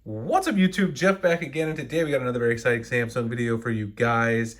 What's up YouTube? Jeff back again, and today we got another very exciting Samsung video for you guys.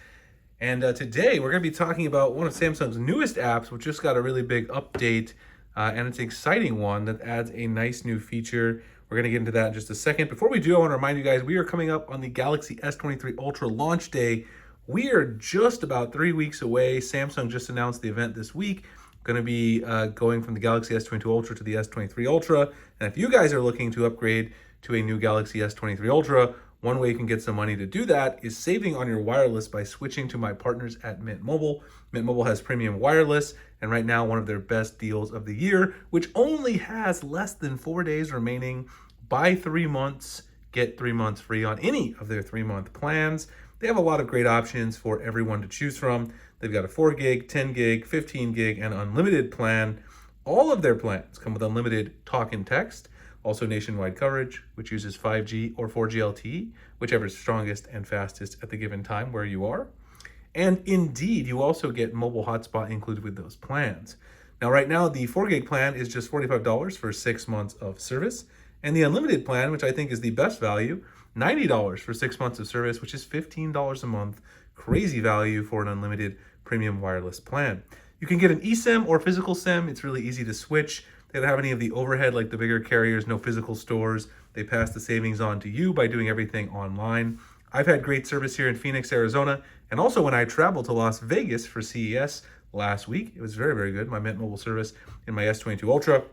And today we're going to be talking about one of Samsung's newest apps, which just got a really big update, and it's an exciting one that adds a nice new feature. We're going to get into that in just a second. Before we do, I want to remind you guys, we are coming up on the Galaxy S23 Ultra launch day. We are just about 3 weeks away. Samsung just announced the event this week. Going to be going from the Galaxy S22 Ultra to the S23 Ultra. And if you guys are looking to upgrade to a new Galaxy S23 Ultra, one way you can get some money to do that is saving on your wireless by switching to my partners at Mint Mobile. Mint Mobile has premium wireless, and right now one of their best deals of the year, which only has less than 4 days remaining. Buy 3 months, get 3 months free on any of their 3-month plans. They have a lot of great options for everyone to choose from. They've got a 4 gig, 10 gig, 15 gig, and unlimited plan. All of their plans come with unlimited talk and text, also nationwide coverage, which uses 5G or 4G LTE, whichever is strongest and fastest at the given time where you are. And indeed, you also get mobile hotspot included with those plans. Now, right now, the 4 gig plan is just $45 for 6 months of service. And the unlimited plan, which I think is the best value, $90 for 6 months of service, which is $15 a month. Crazy value for an unlimited premium wireless plan. You can get an eSIM or physical SIM. It's really easy to switch. They don't have any of the overhead like the bigger carriers, no physical stores. They pass the savings on to you by doing everything online. I've had great service here in Phoenix, Arizona, and also when I traveled to Las Vegas for CES last week, it was very, very good, my Mint Mobile service in my S22 Ultra.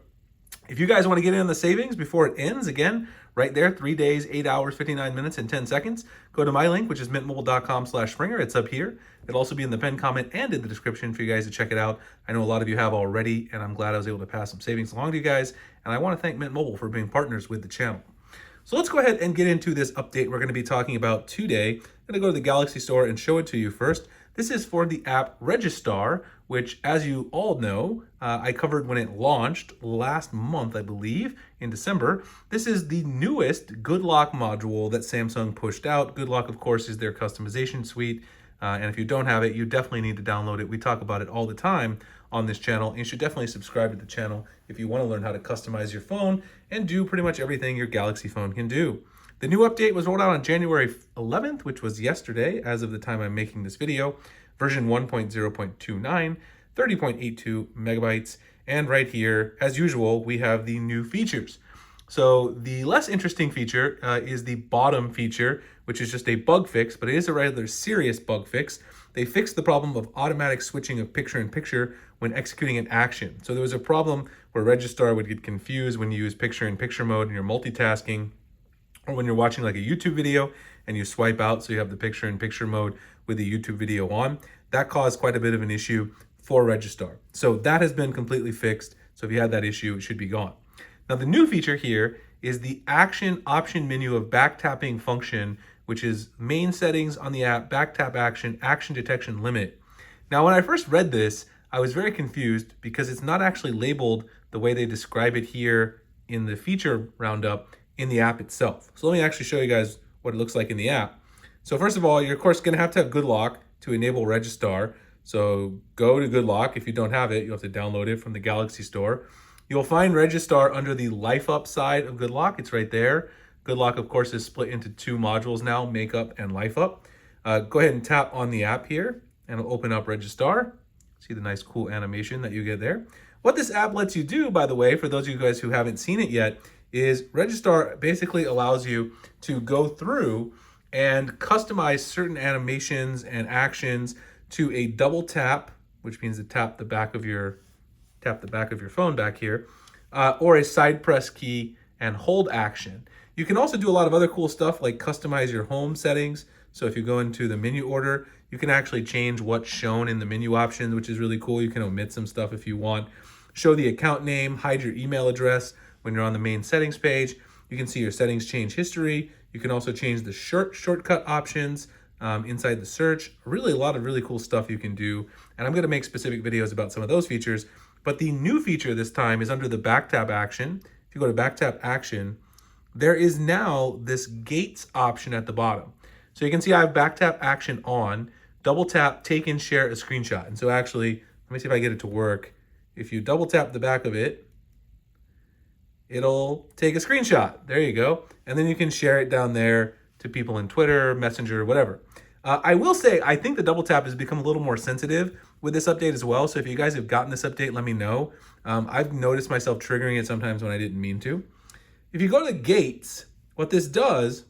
If you guys want to get in on the savings before it ends, again, right there, 3 days, 8 hours, 59 minutes, and 10 seconds, go to my link, which is mintmobile.com/Springer. It's up here. It'll also be in the pinned comment and in the description for you guys to check it out. I know a lot of you have already, and I'm glad I was able to pass some savings along to you guys. And I want to thank Mint Mobile for being partners with the channel. So let's go ahead and get into this update we're going to be talking about today. I'm going to go to the Galaxy Store and show it to you first. This is for the app Registar, which, as you all know, I covered when it launched last month, I believe, in December. This is the newest Good Lock module that Samsung pushed out. Good Lock, of course, is their customization suite. And if you don't have it, you definitely need to download it. We talk about it all the time on this channel. And you should definitely subscribe to the channel if you want to learn how to customize your phone and do pretty much everything your Galaxy phone can do. The new update was rolled out on January 11th, which was yesterday, as of the time I'm making this video. Version 1.0.29, 30.82 megabytes. And right here, as usual, we have the new features. So the less interesting feature is the bottom feature, which is just a bug fix, but it is a rather serious bug fix. They fixed the problem of automatic switching of picture-in-picture when executing an action. So there was a problem where Registar would get confused when you use picture-in-picture mode and you're multitasking, or when you're watching like a YouTube video and you swipe out so you have the picture-in-picture mode with the YouTube video on. That caused quite a bit of an issue for Registar. So that has been completely fixed. So if you had that issue, it should be gone. Now the new feature here is the action option menu of back tapping function, which is main settings on the app, back tap action, action detection limit. Now when I first read this, I was very confused because it's not actually labeled the way they describe it here in the feature roundup in the app itself. So let me actually show you guys what it looks like in the app. So first of all, you're of course gonna have to have Good Lock to enable Registar. So go to Good Lock. If you don't have it, you'll have to download it from the Galaxy Store. You'll find Registar under the Life Up side of Good Lock. It's right there. Good Lock, of course, is split into 2 modules now, Makeup and Life Up. Go ahead and tap on the app here, and it'll open up Registar. See the nice, cool animation that you get there. What this app lets you do, by the way, for those of you guys who haven't seen it yet, is Registar basically allows you to go through and customize certain animations and actions to a double tap, which means to tap the back of your phone back here, or a side press key and hold action. You can also do a lot of other cool stuff like customize your home settings. So if you go into the menu order, you can actually change what's shown in the menu options, which is really cool. You can omit some stuff if you want. Show the account name, hide your email address when you're on the main settings page. You can see your settings change history. You can also change the shortcut options inside the search. Really a lot of really cool stuff you can do. And I'm gonna make specific videos about some of those features. But the new feature this time is under the back tap action. If you go to back tap action, there is now this gates option at the bottom. So you can see I have back tap action on, double tap, take and share a screenshot. And so actually, let me see if I get it to work. If you double tap the back of it, it'll take a screenshot. There you go. And then you can share it down there to people in Twitter, Messenger, whatever. I will say, I think the double tap has become a little more sensitive with this update as well. So if you guys have gotten this update, let me know. I've noticed myself triggering it sometimes when I didn't mean to. If you go to gates, what this does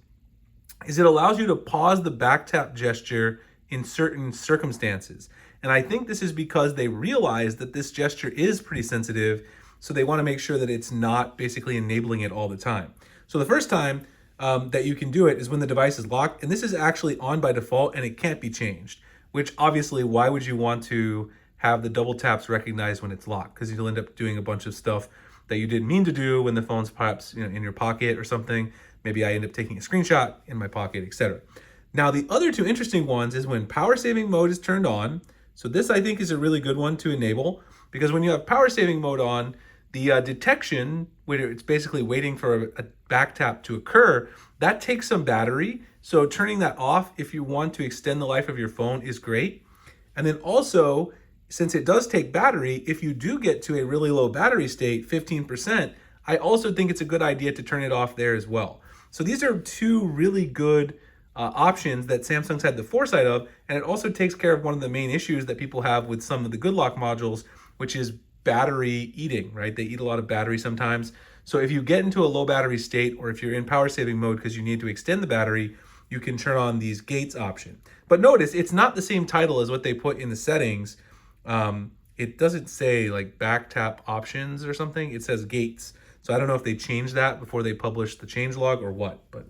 is it allows you to pause the back tap gesture in certain circumstances. And I think this is because they realize that this gesture is pretty sensitive, so they want to make sure that it's not basically enabling it all the time. So the first time that you can do it is when the device is locked, and this is actually on by default and it can't be changed, which obviously, why would you want to have the double taps recognized when it's locked? Because you'll end up doing a bunch of stuff that you didn't mean to do when the phone's perhaps in your pocket or something. Maybe I end up taking a screenshot in my pocket, etc. Now, the other two interesting ones is when power saving mode is turned on. So this, I think, is a really good one to enable, because when you have power saving mode on, the detection, where it's basically waiting for a back tap to occur, that takes some battery. So turning that off if you want to extend the life of your phone is great. And then also, since it does take battery, if you do get to a really low battery state, 15%, I also think it's a good idea to turn it off there as well. So these are two really good options that Samsung's had the foresight of, and it also takes care of one of the main issues that people have with some of the good lock modules, which is battery eating, right? They eat a lot of battery sometimes. So if you get into a low battery state, or if you're in power saving mode because you need to extend the battery, you can turn on these gates option. But notice it's not the same title as what they put in the settings. It doesn't say like back tap options or something. It says gates. So I don't know if they changed that before they published the changelog or what, but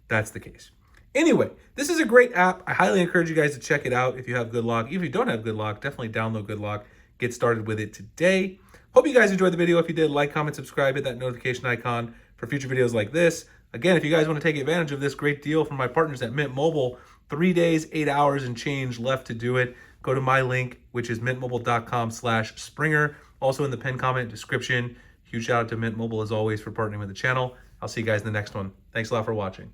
that's the case. Anyway, this is a great app. I highly encourage you guys to check it out if you have Good Lock. If you don't have Good Lock, definitely download Good Lock. Get started with it today. Hope you guys enjoyed the video. If you did, like, comment, subscribe, hit that notification icon for future videos like this. Again, if you guys want to take advantage of this great deal from my partners at Mint Mobile, 3 days, 8 hours and change left to do it. Go to my link, which is mintmobile.com/Springer. Also in the pinned comment description. Huge shout out to Mint Mobile as always for partnering with the channel. I'll see you guys in the next one. Thanks a lot for watching.